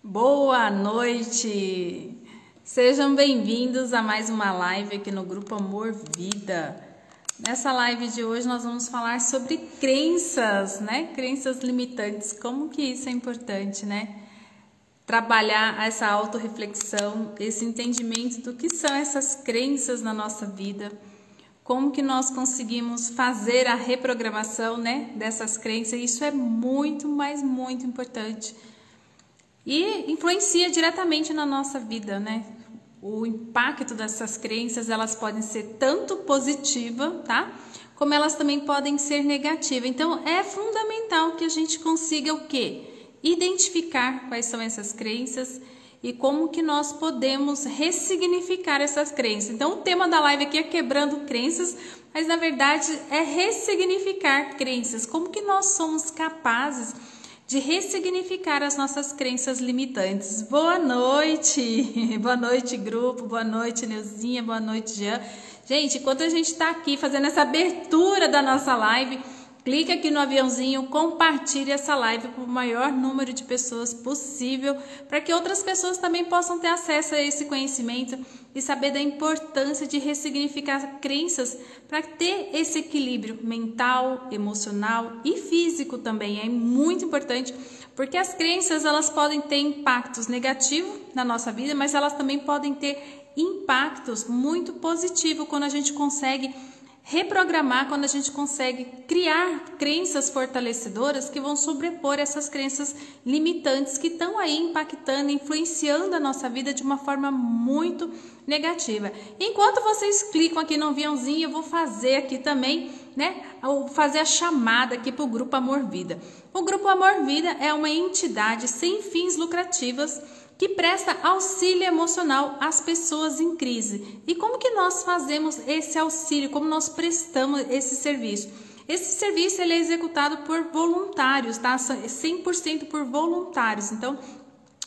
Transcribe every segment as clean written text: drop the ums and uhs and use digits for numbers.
Boa noite! Sejam bem-vindos a mais uma live aqui no Grupo Amor Vida. Nessa live de hoje nós vamos falar sobre crenças, né? Crenças limitantes. Como que isso é importante, né? Trabalhar essa autorreflexão, esse entendimento do que são essas crenças na nossa vida. Como que nós conseguimos fazer a reprogramação, né, dessas crenças. Isso é muito, mas muito importante. E influencia diretamente na nossa vida, né? O impacto dessas crenças, elas podem ser tanto positiva, tá? Como elas também podem ser negativa. Então, é fundamental que a gente consiga o quê? Identificar quais são essas crenças e como que nós podemos ressignificar essas crenças. Então, o tema da live aqui é quebrando crenças, mas na verdade é ressignificar crenças. Como que nós somos capazes de ressignificar as nossas crenças limitantes. Boa noite! Boa noite, grupo. Boa noite, Neuzinha. Boa noite, Jean. Gente, enquanto a gente está aqui fazendo essa abertura da nossa live, clique aqui no aviãozinho, compartilhe essa live para o maior número de pessoas possível, para que outras pessoas também possam ter acesso a esse conhecimento e saber da importância de ressignificar crenças para ter esse equilíbrio mental, emocional e físico também. É muito importante, porque as crenças elas podem ter impactos negativos na nossa vida, mas elas também podem ter impactos muito positivos quando a gente consegue reprogramar, quando a gente consegue criar crenças fortalecedoras que vão sobrepor essas crenças limitantes que estão aí impactando, influenciando a nossa vida de uma forma muito negativa. Enquanto vocês clicam aqui no aviãozinho, eu vou fazer aqui também, né? Vou fazer a chamada aqui para o Grupo Amor Vida. O Grupo Amor Vida é uma entidade sem fins lucrativos que presta auxílio emocional às pessoas em crise. E como que nós fazemos esse auxílio? Como nós prestamos esse serviço? Esse serviço ele é executado por voluntários, tá? 100% por voluntários. Então,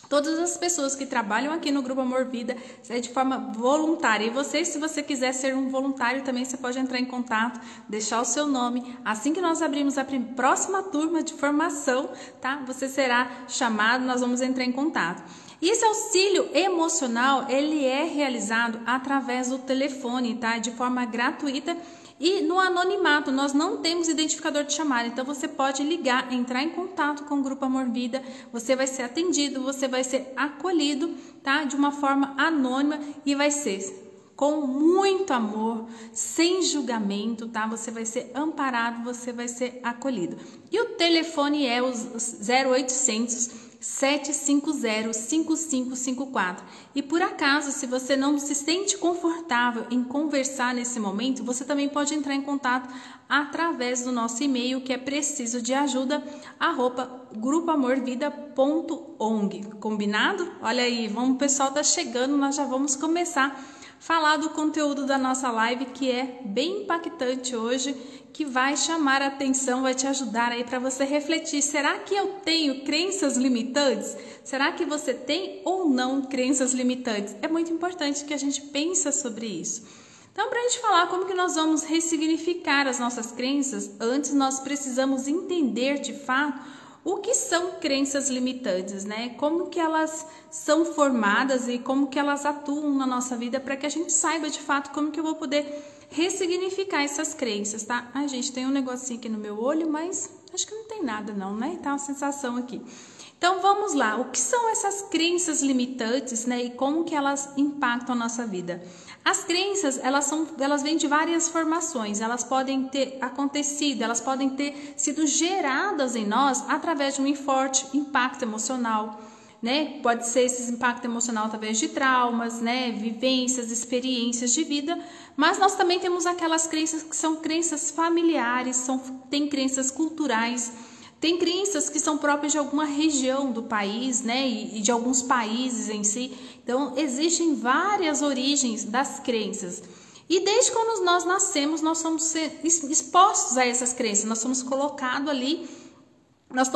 todas as pessoas que trabalham aqui no Grupo Amor Vida é de forma voluntária. E você, se você quiser ser um voluntário também, você pode entrar em contato, deixar o seu nome. Assim que nós abrirmos a próxima turma de formação, tá? Você será chamado, nós vamos entrar em contato. E esse auxílio emocional, ele é realizado através do telefone, tá? De forma gratuita e no anonimato. Nós não temos identificador de chamada, então você pode ligar, entrar em contato com o Grupo Amor Vida, você vai ser atendido, você vai ser acolhido, tá? De uma forma anônima e vai ser com muito amor, sem julgamento, tá? Você vai ser amparado, você vai ser acolhido. E o telefone é o 0800 750 5554. E por acaso, se você não se sente confortável em conversar nesse momento, você também pode entrar em contato através do nosso e-mail, que é precisodeajuda@grupoamorvida.ong. Combinado? Olha aí, o pessoal tá chegando, nós já vamos começar a falar do conteúdo da nossa live, que é bem impactante hoje, que vai chamar a atenção, vai te ajudar aí para você refletir. Será que eu tenho crenças limitantes? Será que você tem ou não crenças limitantes? É muito importante que a gente pense sobre isso. Então, para a gente falar como que nós vamos ressignificar as nossas crenças, antes nós precisamos entender de fato o que são crenças limitantes, né? Como que elas são formadas e como que elas atuam na nossa vida para que a gente saiba de fato como que eu vou poder ressignificar essas crenças, tá? Ai, gente, tem um negocinho aqui no meu olho, mas acho que não tem nada não, né? Tá uma sensação aqui. Então, vamos lá. O que são essas crenças limitantes, né? E como que elas impactam a nossa vida? As crenças, elas vêm de várias formações, elas podem ter acontecido, elas podem ter sido geradas em nós através de um forte impacto emocional, né? Pode ser esse impacto emocional através de traumas, né? Vivências, experiências de vida, mas nós também temos aquelas crenças que são crenças familiares, tem crenças culturais, tem crenças que são próprias de alguma região do país, né? E de alguns países em si. Então, existem várias origens das crenças. E desde quando nós nascemos, nós somos expostos a essas crenças. Nós somos colocados ali, nós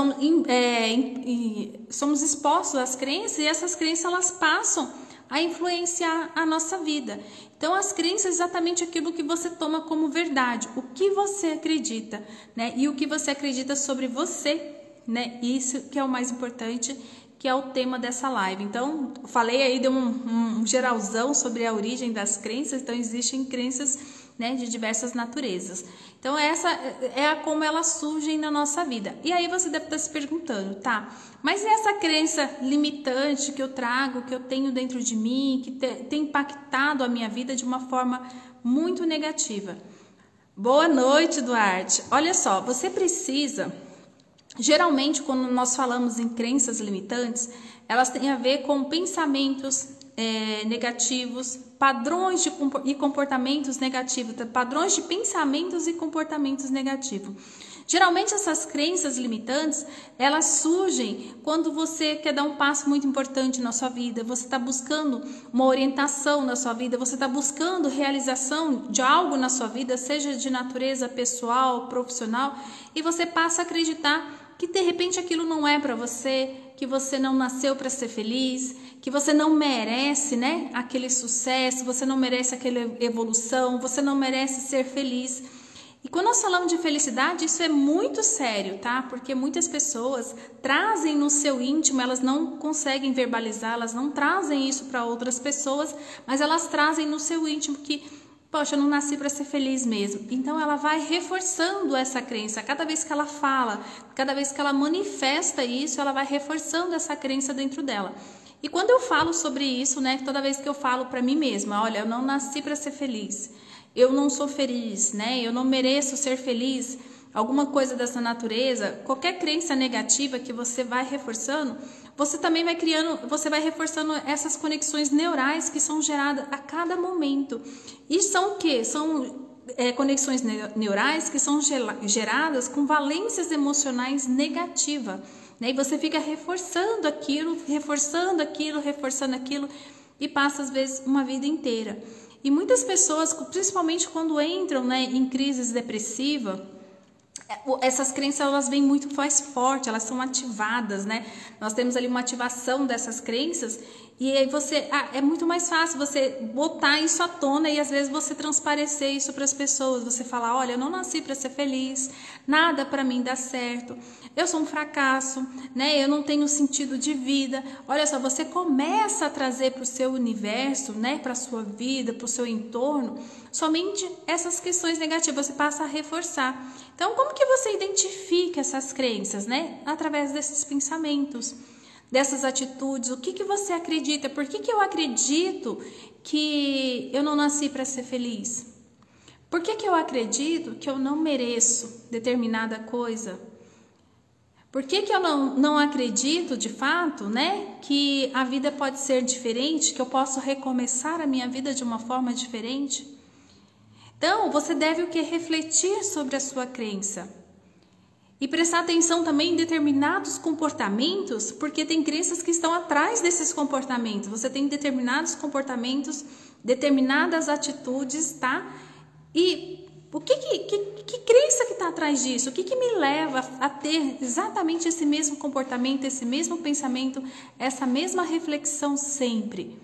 somos expostos às crenças e essas crenças elas passam a influenciar a nossa vida. Então, as crenças é exatamente aquilo que você toma como verdade, o que você acredita, né? E o que você acredita sobre você, né? Isso que é o mais importante, que é o tema dessa live. Então, falei aí, deu um geralzão sobre a origem das crenças. Então, existem crenças, né, de diversas naturezas. Então, essa é como elas surgem na nossa vida. E aí você deve estar se perguntando, tá, mas e essa crença limitante que eu trago, que eu tenho dentro de mim, que tem impactado a minha vida de uma forma muito negativa? Boa noite, Duarte. Olha só, você precisa... Geralmente, quando nós falamos em crenças limitantes, elas têm a ver com pensamentos negativos, padrões e comportamentos negativos, padrões de pensamentos e comportamentos negativos. Geralmente, essas crenças limitantes, elas surgem quando você quer dar um passo muito importante na sua vida, você está buscando uma orientação na sua vida, você está buscando realização de algo na sua vida, seja de natureza pessoal, profissional, e você passa a acreditar que de repente aquilo não é para você, que você não nasceu para ser feliz, que você não merece, né, aquele sucesso, você não merece aquela evolução, você não merece ser feliz. E quando nós falamos de felicidade, isso é muito sério, tá? Porque muitas pessoas trazem no seu íntimo, elas não conseguem verbalizar, elas não trazem isso para outras pessoas, mas elas trazem no seu íntimo que, poxa, eu não nasci para ser feliz mesmo. Então ela vai reforçando essa crença. Cada vez que ela fala, cada vez que ela manifesta isso, ela vai reforçando essa crença dentro dela. E quando eu falo sobre isso, né, toda vez que eu falo para mim mesma, olha, eu não nasci para ser feliz, eu não sou feliz, né, eu não mereço ser feliz, alguma coisa dessa natureza, qualquer crença negativa que você vai reforçando, você também vai criando, você vai reforçando essas conexões neurais que são geradas a cada momento. E são o quê? São conexões neurais que são geradas com valências emocionais negativas. Né? E você fica reforçando aquilo, e passa às vezes uma vida inteira. E muitas pessoas, principalmente quando entram, né, em crises depressivas, essas crenças, elas vêm muito mais forte, elas são ativadas, né? Nós temos ali uma ativação dessas crenças e aí é muito mais fácil você botar isso à tona e às vezes você transparecer isso para as pessoas. Você falar, olha, eu não nasci para ser feliz, nada para mim dá certo, eu sou um fracasso, né? Eu não tenho sentido de vida. Olha só, você começa a trazer para o seu universo, né? Para a sua vida, para o seu entorno, somente essas questões negativas, você passa a reforçar. Então, como que você identifica essas crenças, né? Através desses pensamentos, dessas atitudes, o que você acredita? Por que eu acredito que eu não nasci para ser feliz? Por que eu acredito que eu não mereço determinada coisa? Por que eu não acredito, de fato, né, que a vida pode ser diferente, que eu posso recomeçar a minha vida de uma forma diferente? Então, você deve o que? Refletir sobre a sua crença. E prestar atenção também em determinados comportamentos, porque tem crenças que estão atrás desses comportamentos. Você tem determinados comportamentos, determinadas atitudes, tá? E o que crença que está atrás disso? O que me leva a ter exatamente esse mesmo comportamento, esse mesmo pensamento, essa mesma reflexão sempre?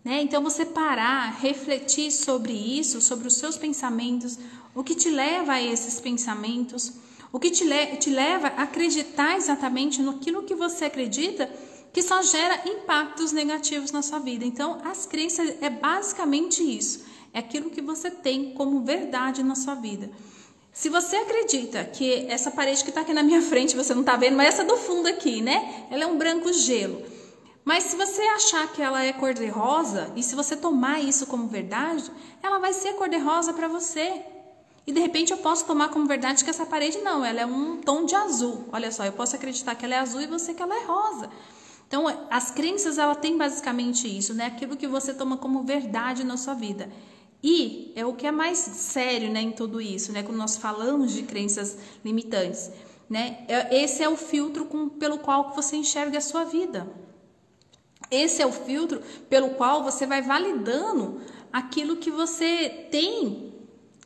Né? Então, você parar, refletir sobre isso, sobre os seus pensamentos, o que te leva a esses pensamentos, o que te leva a acreditar exatamente naquilo que você acredita, que só gera impactos negativos na sua vida. Então, as crenças é basicamente isso, é aquilo que você tem como verdade na sua vida. Se você acredita que essa parede que está aqui na minha frente, você não está vendo, mas essa do fundo aqui, né? Ela é um branco gelo. Mas se você achar que ela é cor-de-rosa, e se você tomar isso como verdade, ela vai ser cor-de-rosa para você. E de repente eu posso tomar como verdade que essa parede não, ela é um tom de azul. Olha só, eu posso acreditar que ela é azul e você que ela é rosa. Então, as crenças, ela tem basicamente isso, né? Aquilo que você toma como verdade na sua vida. E é o que é mais sério, né, em tudo isso, né? Quando nós falamos de crenças limitantes, né? Esse é o filtro pelo qual você enxerga a sua vida. Esse é o filtro pelo qual você vai validando aquilo que você tem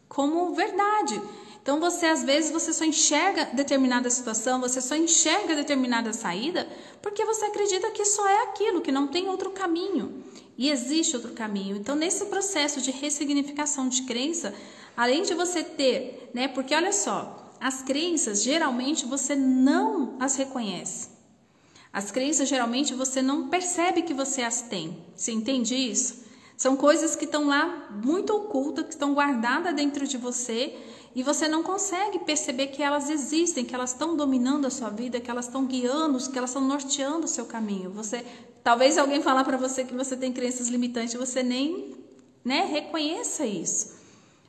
como verdade. Então, às vezes, você só enxerga determinada situação, você só enxerga determinada saída, porque você acredita que só é aquilo, que não tem outro caminho. E existe outro caminho. Então, nesse processo de ressignificação de crença, além de você ter, né? Porque, olha só, as crenças, geralmente, você não as reconhece. As crenças, geralmente, você não percebe que você as tem. Você entende isso? São coisas que estão lá muito ocultas, que estão guardadas dentro de você e você não consegue perceber que elas existem, que elas estão dominando a sua vida, que elas estão guiando, que elas estão norteando o seu caminho. Talvez alguém falar para você que você tem crenças limitantes, você nem, reconheça isso.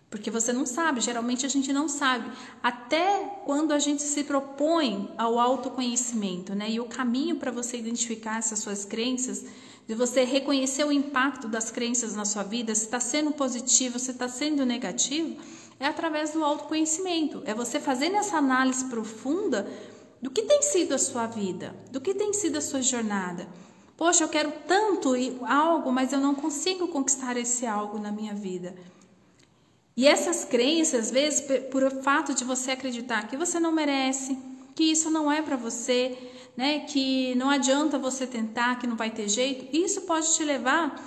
Porque você não sabe, geralmente a gente não sabe, até quando a gente se propõe ao autoconhecimento, E o caminho para você identificar essas suas crenças, de você reconhecer o impacto das crenças na sua vida, se está sendo positivo, se está sendo negativo, é através do autoconhecimento. É você fazendo essa análise profunda do que tem sido a sua vida, do que tem sido a sua jornada. Poxa, eu quero tanto algo, mas eu não consigo conquistar esse algo na minha vida. E essas crenças, às vezes, por o fato de você acreditar que você não merece, que isso não é para você, que não adianta você tentar, que não vai ter jeito, isso pode te levar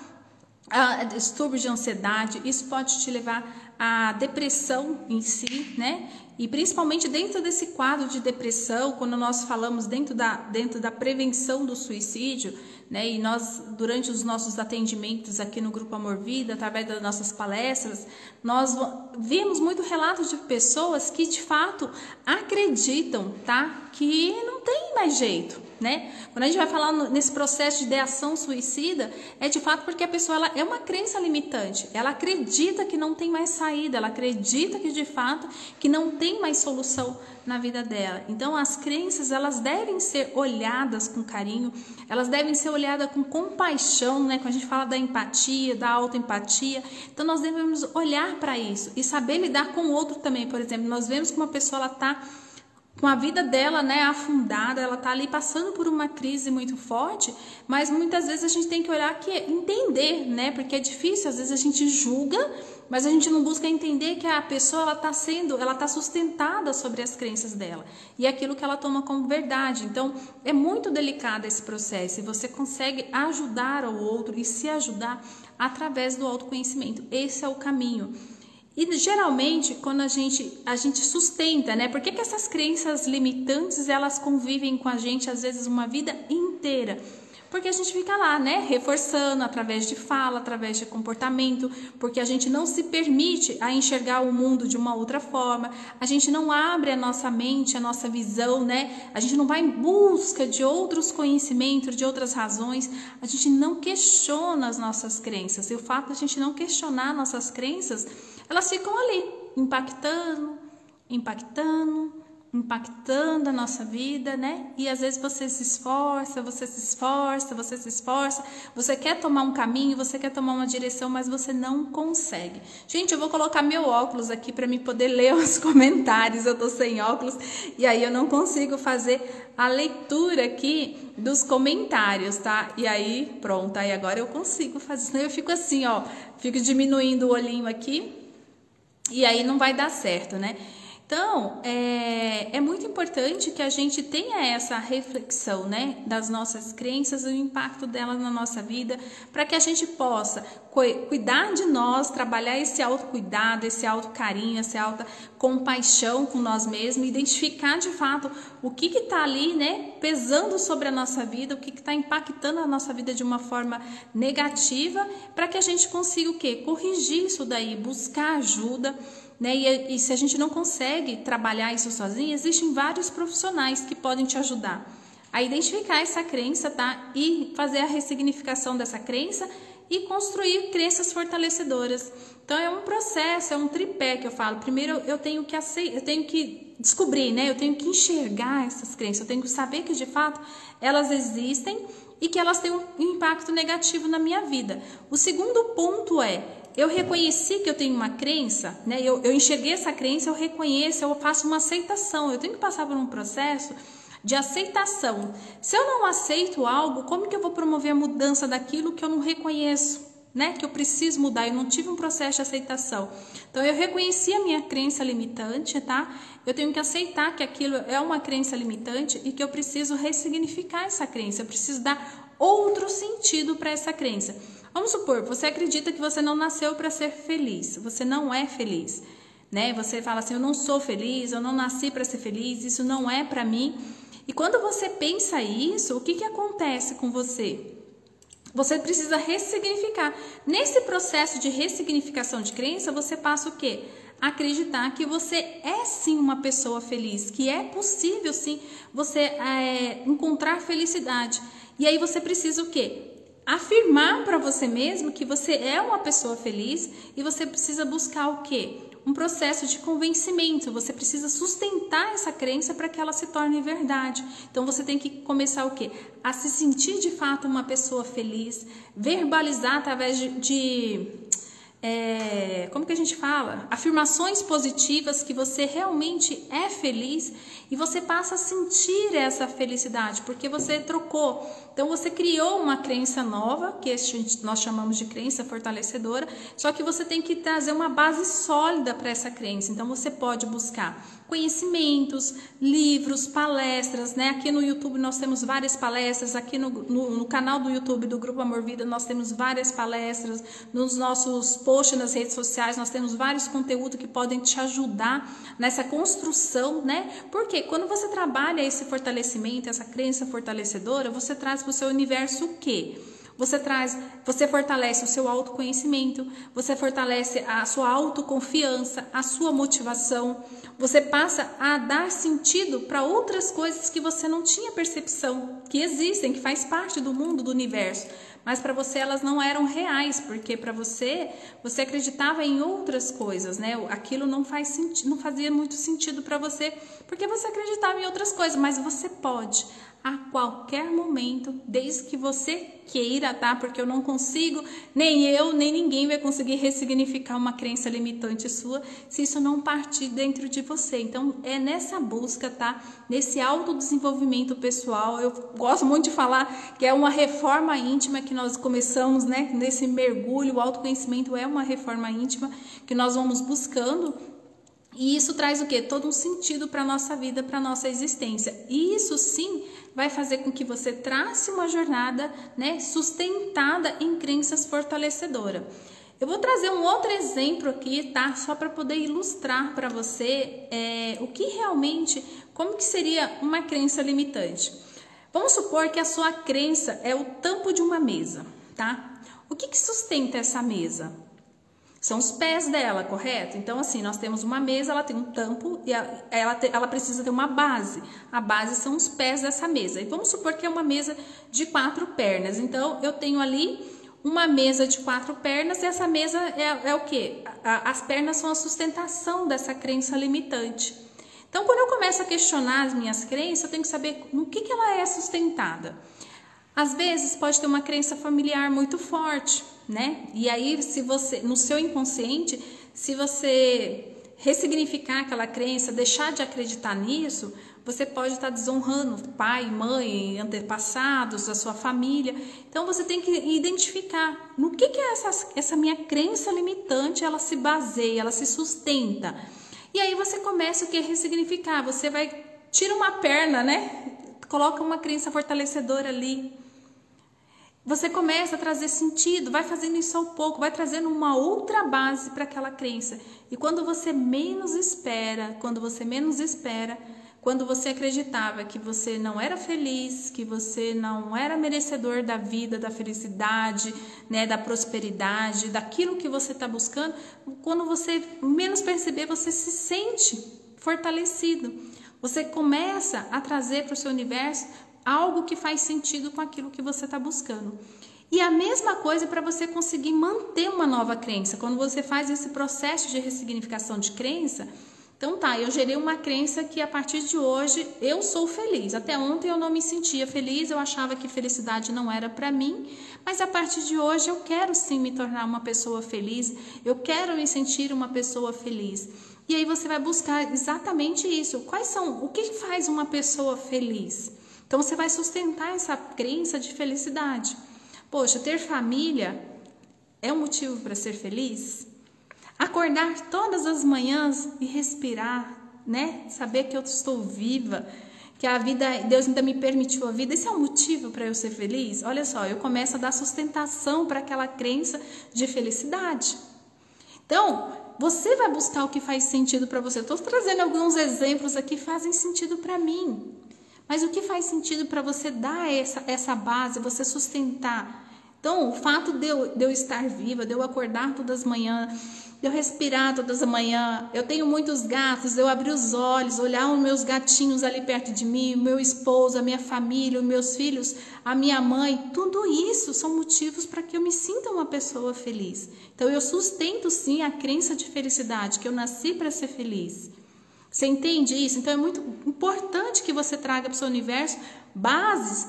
a distúrbio de ansiedade, isso pode te levar à depressão em si, E principalmente dentro desse quadro de depressão, quando nós falamos dentro da prevenção do suicídio, E nós, durante os nossos atendimentos aqui no Grupo Amor Vida, através das nossas palestras, nós vimos muito relatos de pessoas que de fato acreditam, que não tem mais jeito, Quando a gente vai falar nesse processo de ideação suicida, é de fato porque a pessoa ela é uma crença limitante, ela acredita que não tem mais saída, ela acredita que de fato que não tem mais solução na vida dela. Então as crenças elas devem ser olhadas com carinho, elas devem ser olhadas com compaixão, Quando a gente fala da empatia, da autoempatia, então nós devemos olhar para isso e saber lidar com o outro também. Por exemplo, nós vemos que uma pessoa ela está com a vida dela, afundada, ela está ali passando por uma crise muito forte, mas muitas vezes a gente tem que olhar aqui, entender, porque é difícil, às vezes a gente julga, mas a gente não busca entender que a pessoa ela está sustentada sobre as crenças dela e aquilo que ela toma como verdade. Então é muito delicado esse processo e você consegue ajudar o outro e se ajudar através do autoconhecimento. Esse é o caminho. E geralmente quando a gente sustenta, Por que essas crenças limitantes elas convivem com a gente às vezes uma vida inteira? Porque a gente fica lá, reforçando através de fala, através de comportamento, porque a gente não se permite a enxergar o mundo de uma outra forma, a gente não abre a nossa mente, a nossa visão, A gente não vai em busca de outros conhecimentos, de outras razões, a gente não questiona as nossas crenças. E o fato de a gente não questionar nossas crenças, elas ficam ali, impactando a nossa vida, E às vezes você se esforça, você quer tomar um caminho, você quer tomar uma direção, mas você não consegue. Gente, eu vou colocar meu óculos aqui para mim poder ler os comentários, eu tô sem óculos e aí eu não consigo fazer a leitura aqui dos comentários, E aí, pronto, aí agora eu consigo fazer, senão eu fico assim, fico diminuindo o olhinho aqui e aí não vai dar certo, Então, é muito importante que a gente tenha essa reflexão, das nossas crenças e o impacto delas na nossa vida, para que a gente possa cuidar de nós, trabalhar esse autocuidado, esse autocarinho, essa autocompaixão com nós mesmos, identificar de fato o que está ali, pesando sobre a nossa vida, o que está impactando a nossa vida de uma forma negativa, para que a gente consiga o quê? Corrigir isso daí, buscar ajuda, E se a gente não consegue trabalhar isso sozinho, existem vários profissionais que podem te ajudar a identificar essa crença, E fazer a ressignificação dessa crença e construir crenças fortalecedoras. Então é um processo, é um tripé que eu falo. Primeiro eu tenho que descobrir, Eu tenho que enxergar essas crenças, eu tenho que saber que de fato elas existem e que elas têm um impacto negativo na minha vida. O segundo ponto eu reconheci que eu tenho uma crença, eu enxerguei essa crença, eu reconheço, eu faço uma aceitação, eu tenho que passar por um processo de aceitação. Se eu não aceito algo, como que eu vou promover a mudança daquilo que eu não reconheço, que eu preciso mudar? Eu não tive um processo de aceitação. Então eu reconheci a minha crença limitante, Eu tenho que aceitar que aquilo é uma crença limitante e que eu preciso ressignificar essa crença, eu preciso dar outro sentido para essa crença. Vamos supor, você acredita que você não nasceu para ser feliz, você não é feliz, Você fala assim, eu não sou feliz, eu não nasci para ser feliz, isso não é para mim. E quando você pensa isso, o que que acontece com você? Você precisa ressignificar. Nesse processo de ressignificação de crença, você passa o quê? Acreditar que você é sim uma pessoa feliz, que é possível sim você encontrar felicidade. E aí você precisa o quê? Afirmar para você mesmo que você é uma pessoa feliz e você precisa buscar o quê? Um processo de convencimento. Você precisa sustentar essa crença para que ela se torne verdade. Então você tem que começar o quê? A se sentir de fato uma pessoa feliz, verbalizar através como que a gente fala? Afirmações positivas que você realmente é feliz e você passa a sentir essa felicidade, porque você trocou. Então você criou uma crença nova, que nós chamamos de crença fortalecedora, só que você tem que trazer uma base sólida para essa crença. Então você pode buscar conhecimentos, livros, palestras, né? Aqui no YouTube nós temos várias palestras, aqui no canal do YouTube do Grupo Amor Vida nós temos várias palestras, nos nossos posts nas redes sociais nós temos vários conteúdos que podem te ajudar nessa construção, né? Porque quando você trabalha esse fortalecimento, essa crença fortalecedora, você traz para o seu universo o quê? Você fortalece o seu autoconhecimento, você fortalece a sua autoconfiança, a sua motivação, você passa a dar sentido para outras coisas que você não tinha percepção, que existem, que faz parte do mundo, do universo, mas para você elas não eram reais, porque para você acreditava em outras coisas, né? Aquilo não fazia muito sentido para você, porque você acreditava em outras coisas, mas você pode a qualquer momento, desde que você queira, tá? Porque eu não consigo, nem eu, nem ninguém vai conseguir ressignificar uma crença limitante sua, se isso não partir dentro de você. Então, é nessa busca, tá? Nesse autodesenvolvimento pessoal, eu gosto muito de falar que é uma reforma íntima que nós começamos, né? Nesse mergulho, o autoconhecimento é uma reforma íntima que nós vamos buscando. E isso traz o quê? Todo um sentido para a nossa vida, para a nossa existência. E isso sim vai fazer com que você trace uma jornada, né, sustentada em crenças fortalecedoras. Eu vou trazer um outro exemplo aqui, tá? Só para poder ilustrar para você o que realmente, como que seria uma crença limitante. Vamos supor que a sua crença é o tampo de uma mesa, tá? O que sustenta essa mesa? São os pés dela, correto? Então, assim, nós temos uma mesa, ela tem um tampo e ela precisa ter uma base. A base são os pés dessa mesa. E vamos supor que é uma mesa de 4 pernas. Então, eu tenho ali uma mesa de 4 pernas e essa mesa é o quê? As pernas são a sustentação dessa crença limitante. Então, quando eu começo a questionar as minhas crenças, eu tenho que saber no que ela é sustentada. Às vezes, pode ter uma crença familiar muito forte, né? E aí, se você, no seu inconsciente, se você ressignificar aquela crença, deixar de acreditar nisso, você pode estar desonrando pai, mãe, antepassados, a sua família. Então, você tem que identificar no que é essa minha crença limitante, ela se baseia, ela se sustenta. E aí, você começa o que? Ressignificar. Você vai, tira uma perna, né? Coloca uma crença fortalecedora ali. Você começa a trazer sentido, vai fazendo isso ao pouco, vai trazendo uma outra base para aquela crença. E quando você menos espera, quando você acreditava que você não era feliz, que você não era merecedor da vida, da felicidade, né, da prosperidade, daquilo que você está buscando, quando você menos perceber, você se sente fortalecido. Você começa a trazer para o seu universo algo que faz sentido com aquilo que você está buscando. E a mesma coisa para você conseguir manter uma nova crença. Quando você faz esse processo de ressignificação de crença, então tá, eu gerei uma crença que a partir de hoje eu sou feliz. Até ontem eu não me sentia feliz, eu achava que felicidade não era para mim, mas a partir de hoje eu quero sim me tornar uma pessoa feliz, eu quero me sentir uma pessoa feliz. E aí você vai buscar exatamente isso. O que faz uma pessoa feliz? Então você vai sustentar essa crença de felicidade. Poxa, ter família é um motivo para ser feliz? Acordar todas as manhãs e respirar, né? Saber que eu estou viva, que a vida, Deus ainda me permitiu a vida, isso é um motivo para eu ser feliz? Olha só, eu começo a dar sustentação para aquela crença de felicidade. Então, você vai buscar o que faz sentido para você. Estou trazendo alguns exemplos aqui que fazem sentido para mim. Mas o que faz sentido para você dar essa base, você sustentar? Então, o fato de eu estar viva, de eu acordar todas as manhãs, de eu respirar todas as manhãs, eu tenho muitos gatos, eu abrir os olhos, olhar os meus gatinhos ali perto de mim, o meu esposo, a minha família, os meus filhos, a minha mãe, tudo isso são motivos para que eu me sinta uma pessoa feliz. Então, eu sustento sim a crença de felicidade, que eu nasci para ser feliz. Você entende isso? Então, é muito importante que você traga para o seu universo bases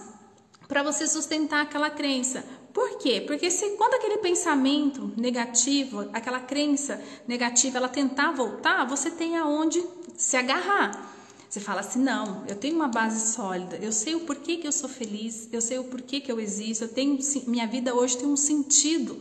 para você sustentar aquela crença. Por quê? Porque quando aquele pensamento negativo, aquela crença negativa, ela tentar voltar, você tem aonde se agarrar. Você fala assim, não, eu tenho uma base sólida, eu sei o porquê que eu sou feliz, eu sei o porquê que eu existo, minha vida hoje tem um sentido,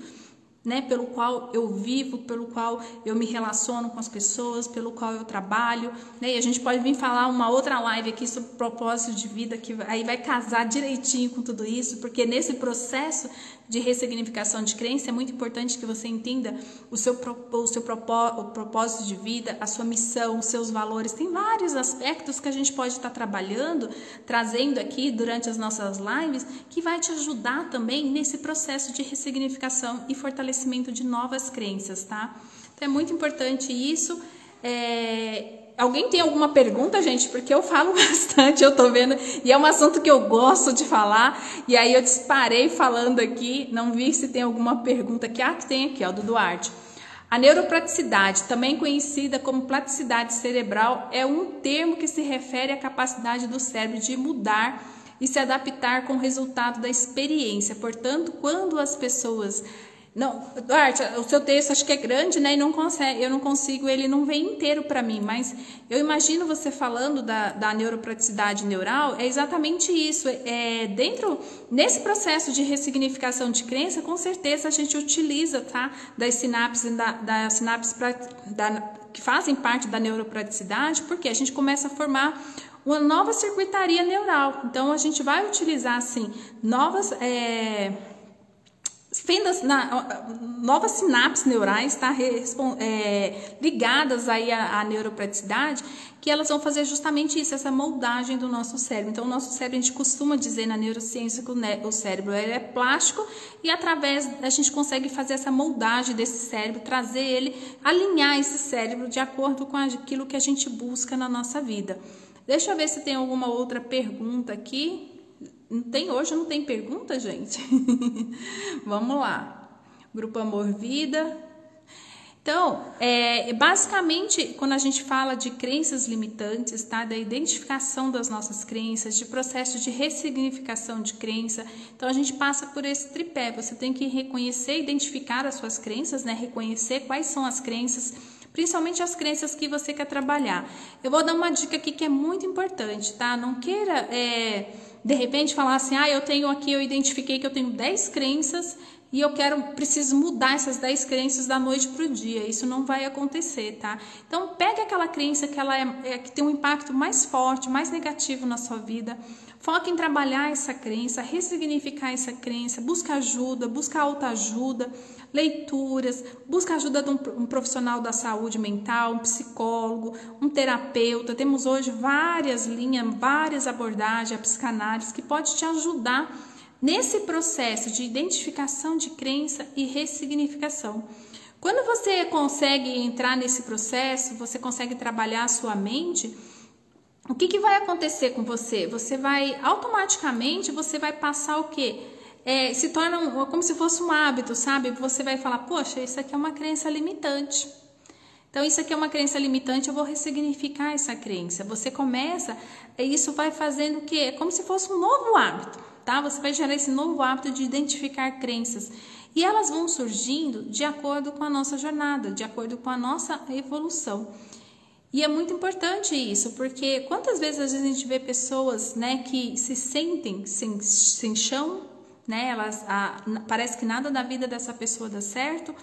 né, pelo qual eu vivo, pelo qual eu me relaciono com as pessoas, pelo qual eu trabalho, né? E a gente pode vir falar uma outra live aqui sobre propósito de vida, que aí vai casar direitinho com tudo isso, porque nesse processo de ressignificação de crença é muito importante que você entenda o seu propósito de vida, a sua missão, os seus valores. Tem vários aspectos que a gente pode estar trabalhando, trazendo aqui durante as nossas lives, que vai te ajudar também nesse processo de ressignificação e fortalecimento de novas crenças, tá? Então é muito importante isso. Alguém tem alguma pergunta, gente? Porque eu falo bastante, eu tô vendo, e é um assunto que eu gosto de falar, e aí eu disparei falando aqui, não vi se tem alguma pergunta aqui. Ah, tem aqui, ó, do Duarte. A neuropraticidade, também conhecida como plasticidade cerebral, é um termo que se refere à capacidade do cérebro de mudar e se adaptar com o resultado da experiência. Portanto, quando as pessoas... Não, Duarte, o seu texto acho que é grande, né? E não consegue, eu não consigo, ele não vem inteiro para mim, mas eu imagino você falando da neuropraticidade neural, é exatamente isso. Nesse processo de ressignificação de crença, com certeza a gente utiliza, tá? Das sinapses, que fazem parte da neuropraticidade, porque a gente começa a formar uma nova circuitaria neural. Então a gente vai utilizar assim novas novas sinapses neurais, tá? Ligadas aí à neuropraticidade, que elas vão fazer justamente isso, essa moldagem do nosso cérebro. Então, o nosso cérebro, a gente costuma dizer na neurociência que o cérebro ele é plástico, e através a gente consegue fazer essa moldagem desse cérebro, trazer ele, alinhar esse cérebro de acordo com aquilo que a gente busca na nossa vida. Deixa eu ver se tem alguma outra pergunta aqui. Hoje não tem pergunta, gente? Vamos lá. Grupo Amor Vida. Então, basicamente, quando a gente fala de crenças limitantes, tá? Da identificação das nossas crenças, de processo de ressignificação de crença, então a gente passa por esse tripé. Você tem que reconhecer, identificar as suas crenças, né? Reconhecer quais são as crenças, principalmente as crenças que você quer trabalhar. Eu vou dar uma dica aqui que é muito importante, tá? Não queira, de repente, falar assim, eu identifiquei que eu tenho 10 crenças e preciso mudar essas 10 crenças da noite para o dia. Isso não vai acontecer, tá? Então, pegue aquela crença que tem um impacto mais forte, mais negativo na sua vida. Foque em trabalhar essa crença, ressignificar essa crença, busca ajuda, busca autoajuda, leituras, busca ajuda de um profissional da saúde mental, um psicólogo, um terapeuta. Temos hoje várias linhas, várias abordagens, a psicanálise, que pode te ajudar nesse processo de identificação de crença e ressignificação. Quando você consegue entrar nesse processo, você consegue trabalhar a sua mente, o que vai acontecer com você? Você vai, automaticamente, você vai passar o quê? Se torna como se fosse um hábito, sabe? Você vai falar, poxa, isso aqui é uma crença limitante. Então, isso aqui é uma crença limitante, eu vou ressignificar essa crença. Você começa, isso vai fazendo o quê? É como se fosse um novo hábito, tá? Você vai gerar esse novo hábito de identificar crenças. E elas vão surgindo de acordo com a nossa jornada, de acordo com a nossa evolução. E é muito importante isso, porque quantas vezes a gente vê pessoas, né, que se sentem sem chão, né? Parece que nada da vida dessa pessoa dá certo,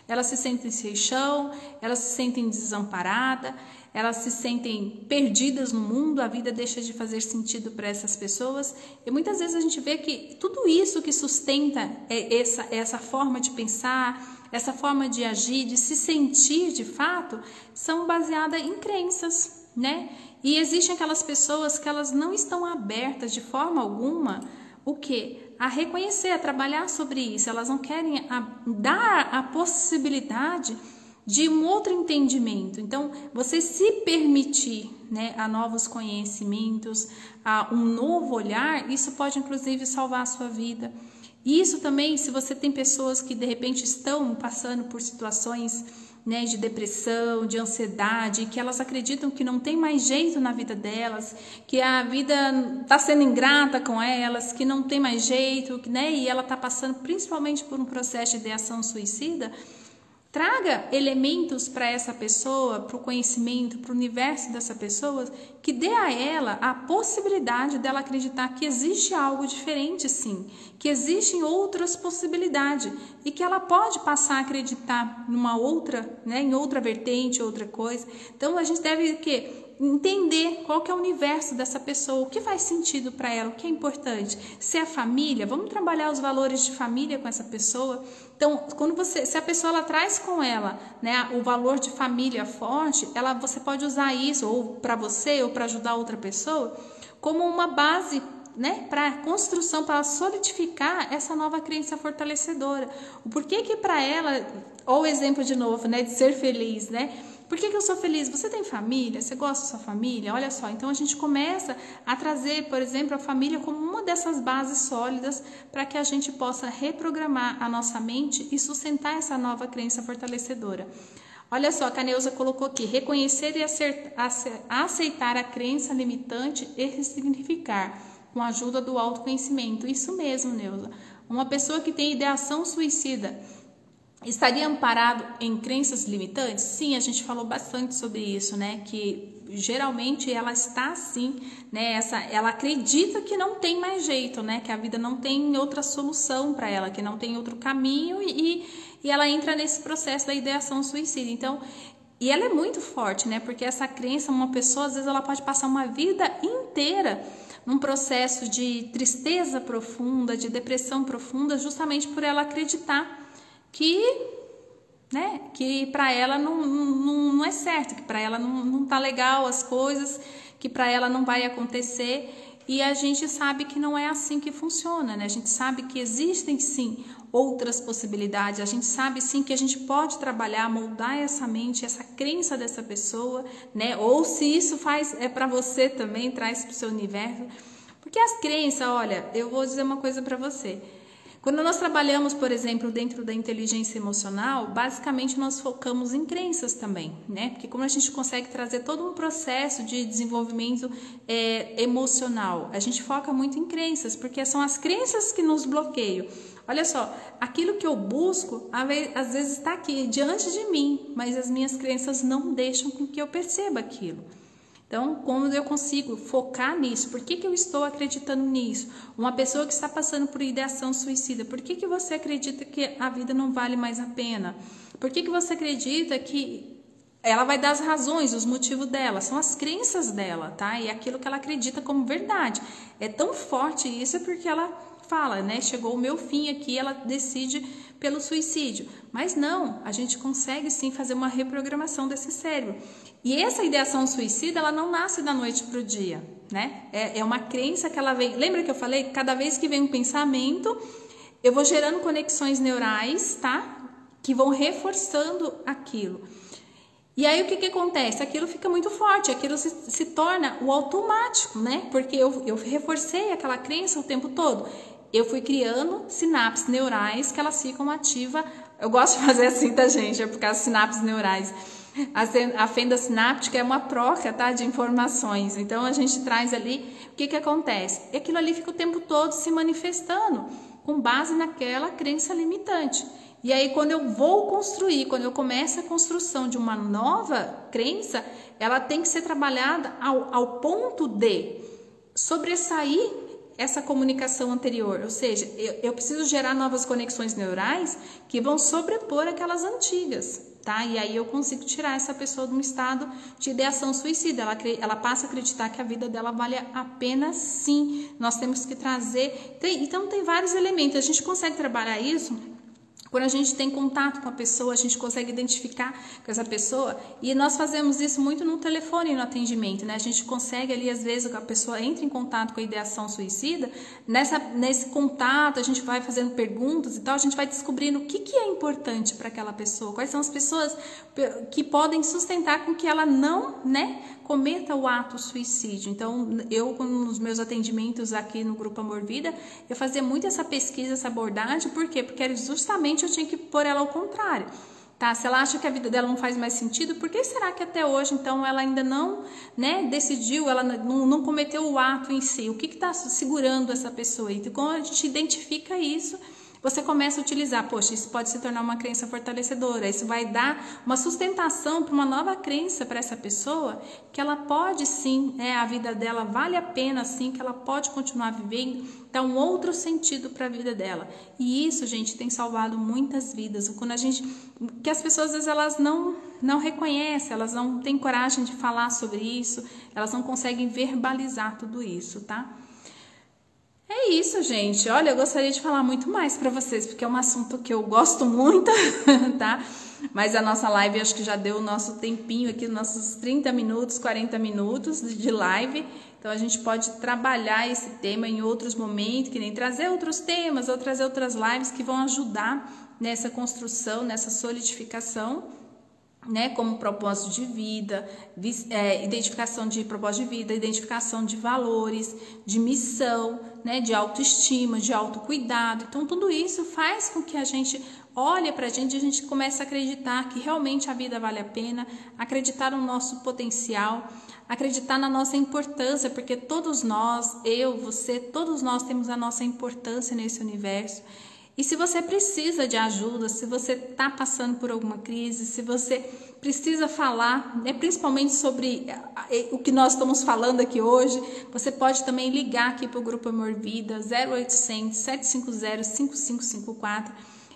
elas se sentem sem chão, elas se sentem desamparadas, elas se sentem perdidas no mundo, a vida deixa de fazer sentido para essas pessoas. E muitas vezes a gente vê que tudo isso que sustenta essa forma de pensar, essa forma de agir, de se sentir de fato, são baseadas em crenças, né? E existem aquelas pessoas que elas não estão abertas de forma alguma, o quê? A reconhecer, a trabalhar sobre isso. Elas não querem dar a possibilidade de um outro entendimento. Então, você se permitir, né, a novos conhecimentos, a um novo olhar, isso pode inclusive salvar a sua vida. E isso também, se você tem pessoas que de repente estão passando por situações, né, de depressão, de ansiedade, que elas acreditam que não tem mais jeito na vida delas, que a vida está sendo ingrata com elas, que não tem mais jeito, né, e ela está passando principalmente por um processo de ideação suicida, traga elementos para essa pessoa, para o conhecimento, para o universo dessa pessoa, que dê a ela a possibilidade dela acreditar que existe algo diferente, sim, que existem outras possibilidades e que ela pode passar a acreditar numa outra, né, em outra vertente, outra coisa. Então a gente deve entender qual que é o universo dessa pessoa, o que faz sentido para ela, o que é importante. Se é família, vamos trabalhar os valores de família com essa pessoa. Então, se a pessoa ela traz com ela, né, o valor de família forte, você pode usar isso ou para você ou para ajudar outra pessoa como uma base, né, para construção, para solidificar essa nova crença fortalecedora. O porquê que para ela, ou o exemplo de novo, né, de ser feliz, né? Por que eu sou feliz? Você tem família? Você gosta da sua família? Olha só, então a gente começa a trazer, por exemplo, a família como uma dessas bases sólidas para que a gente possa reprogramar a nossa mente e sustentar essa nova crença fortalecedora. Olha só, a Caneuza colocou aqui, reconhecer e aceitar a crença limitante e ressignificar, com a ajuda do autoconhecimento. Isso mesmo, Neuza. Uma pessoa que tem ideação suicida estaria amparado em crenças limitantes? Sim, a gente falou bastante sobre isso, né? Que geralmente ela está assim, né? Ela acredita que não tem mais jeito, né? Que a vida não tem outra solução para ela, que não tem outro caminho e ela entra nesse processo da ideação suicida. Então, e ela é muito forte, né? Porque essa crença, uma pessoa, às vezes ela pode passar uma vida inteira num processo de tristeza profunda, de depressão profunda, justamente por ela acreditar que para ela não é certo, que para ela não tá legal as coisas, que para ela não vai acontecer, e a gente sabe que não é assim que funciona, né? A gente sabe que existem sim outras possibilidades, a gente sabe sim que a gente pode trabalhar, moldar essa mente, essa crença dessa pessoa, né? Ou se isso é para você também, traz para o seu universo, porque as crenças, olha, eu vou dizer uma coisa para você. Quando nós trabalhamos, por exemplo, dentro da inteligência emocional, basicamente nós focamos em crenças também, né? Porque como a gente consegue trazer todo um processo de desenvolvimento emocional, a gente foca muito em crenças, porque são as crenças que nos bloqueiam. Olha só, aquilo que eu busco, às vezes está aqui, diante de mim, mas as minhas crenças não deixam com que eu perceba aquilo. Então, como eu consigo focar nisso? Por que eu estou acreditando nisso? Uma pessoa que está passando por ideação suicida, por que você acredita que a vida não vale mais a pena? Por que você acredita que ela vai dar as razões, os motivos dela? São as crenças dela, tá? E aquilo que ela acredita como verdade. É tão forte isso porque ela fala, né? Chegou o meu fim aqui, ela decide pelo suicídio. Mas não, a gente consegue sim fazer uma reprogramação desse cérebro. E essa ideação suicida, ela não nasce da noite para o dia, né? É uma crença que ela vem... Lembra que eu falei? Cada vez que vem um pensamento, eu vou gerando conexões neurais, tá? Que vão reforçando aquilo. E aí o que acontece? Aquilo fica muito forte, aquilo se torna o automático, né? Porque eu reforcei aquela crença o tempo todo. Eu fui criando sinapses neurais que elas ficam ativas. Eu gosto de fazer assim, tá, gente? É por causa das sinapses neurais. A fenda sináptica é uma troca, tá, de informações. Então a gente traz ali, o que acontece? E aquilo ali fica o tempo todo se manifestando com base naquela crença limitante. E aí quando eu vou construir, quando eu começo a construção de uma nova crença, ela tem que ser trabalhada ao ponto de sobressair essa comunicação anterior, ou seja, eu preciso gerar novas conexões neurais que vão sobrepor aquelas antigas, tá? E aí eu consigo tirar essa pessoa de um estado de ideação suicida, ela passa a acreditar que a vida dela vale a pena sim. Nós temos que trazer, então tem vários elementos, a gente consegue trabalhar isso Quando a gente tem contato com a pessoa, a gente consegue identificar com essa pessoa, e nós fazemos isso muito no telefone, no atendimento, né? A gente consegue ali, às vezes, a pessoa entra em contato com a ideação suicida, nesse contato a gente vai fazendo perguntas e tal, a gente vai descobrindo o que é importante para aquela pessoa, quais são as pessoas que podem sustentar com que ela não, né, cometa o ato suicídio. Então, eu, nos meus atendimentos aqui no Grupo Amor Vida, eu fazia muito essa pesquisa, essa abordagem. Por quê? Porque justamente eu tinha que pôr ela ao contrário, tá? Se ela acha que a vida dela não faz mais sentido, por que será que até hoje, então, ela ainda não, né, decidiu, ela não cometeu o ato em si? O que está segurando essa pessoa? Então, quando a gente identifica isso, você começa a utilizar, poxa, isso pode se tornar uma crença fortalecedora, isso vai dar uma sustentação para uma nova crença para essa pessoa, que ela pode sim, né, a vida dela vale a pena sim, que ela pode continuar vivendo, dá um outro sentido para a vida dela. E isso, gente, tem salvado muitas vidas. Quando que as pessoas às vezes elas não reconhecem, elas não têm coragem de falar sobre isso, elas não conseguem verbalizar tudo isso, tá? É isso, gente. Olha, eu gostaria de falar muito mais para vocês, porque é um assunto que eu gosto muito, tá? Mas a nossa live, acho que já deu o nosso tempinho aqui, nossos 30 minutos, 40 minutos de live. Então, a gente pode trabalhar esse tema em outros momentos, que nem trazer outros temas, ou trazer outras lives que vão ajudar nessa construção, nessa solidificação, né, como propósito de vida, identificação de propósito de vida, identificação de valores, de missão, né, de autoestima, de autocuidado. Então, tudo isso faz com que a gente olhe para a gente comece a acreditar que realmente a vida vale a pena, acreditar no nosso potencial, acreditar na nossa importância, porque todos nós, eu, você, todos nós temos a nossa importância nesse universo. E se você precisa de ajuda, se você está passando por alguma crise, se você precisa falar, né, principalmente sobre o que nós estamos falando aqui hoje, você pode também ligar aqui para o Grupo Amor Vida, 0800 750 5554,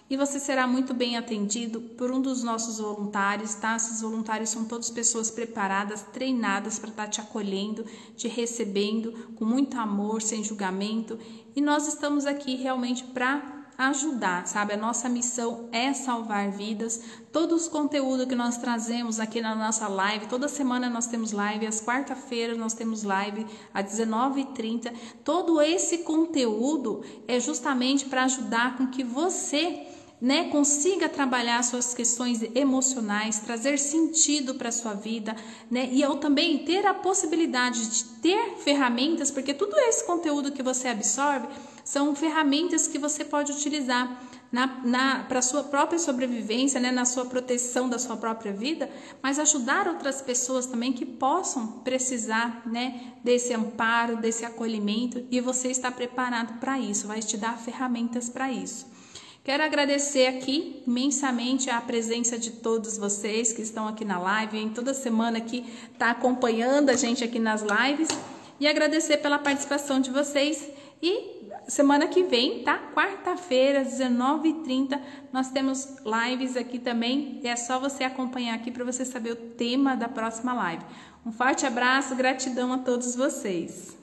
e você será muito bem atendido por um dos nossos voluntários, tá? Esses voluntários são todas pessoas preparadas, treinadas para estar te acolhendo, te recebendo com muito amor, sem julgamento, e nós estamos aqui realmente para ajudar, sabe? A nossa missão é salvar vidas. Todos os conteúdos que nós trazemos aqui na nossa live, toda semana nós temos live, às quarta-feiras nós temos live às 19h30. Todo esse conteúdo é justamente para ajudar com que você, né, consiga trabalhar suas questões emocionais, trazer sentido para a sua vida, né, e eu também ter a possibilidade de ter ferramentas, porque tudo esse conteúdo que você absorve são ferramentas que você pode utilizar para a sua própria sobrevivência, né, na sua proteção da sua própria vida, mas ajudar outras pessoas também que possam precisar, né, desse amparo, desse acolhimento, e você está preparado para isso, vai te dar ferramentas para isso. Quero agradecer aqui imensamente a presença de todos vocês que estão aqui na live, em toda semana que está acompanhando a gente aqui nas lives, e agradecer pela participação de vocês. E semana que vem, tá? Quarta-feira, 19h30, nós temos lives aqui também, e é só você acompanhar aqui para você saber o tema da próxima live. Um forte abraço, gratidão a todos vocês.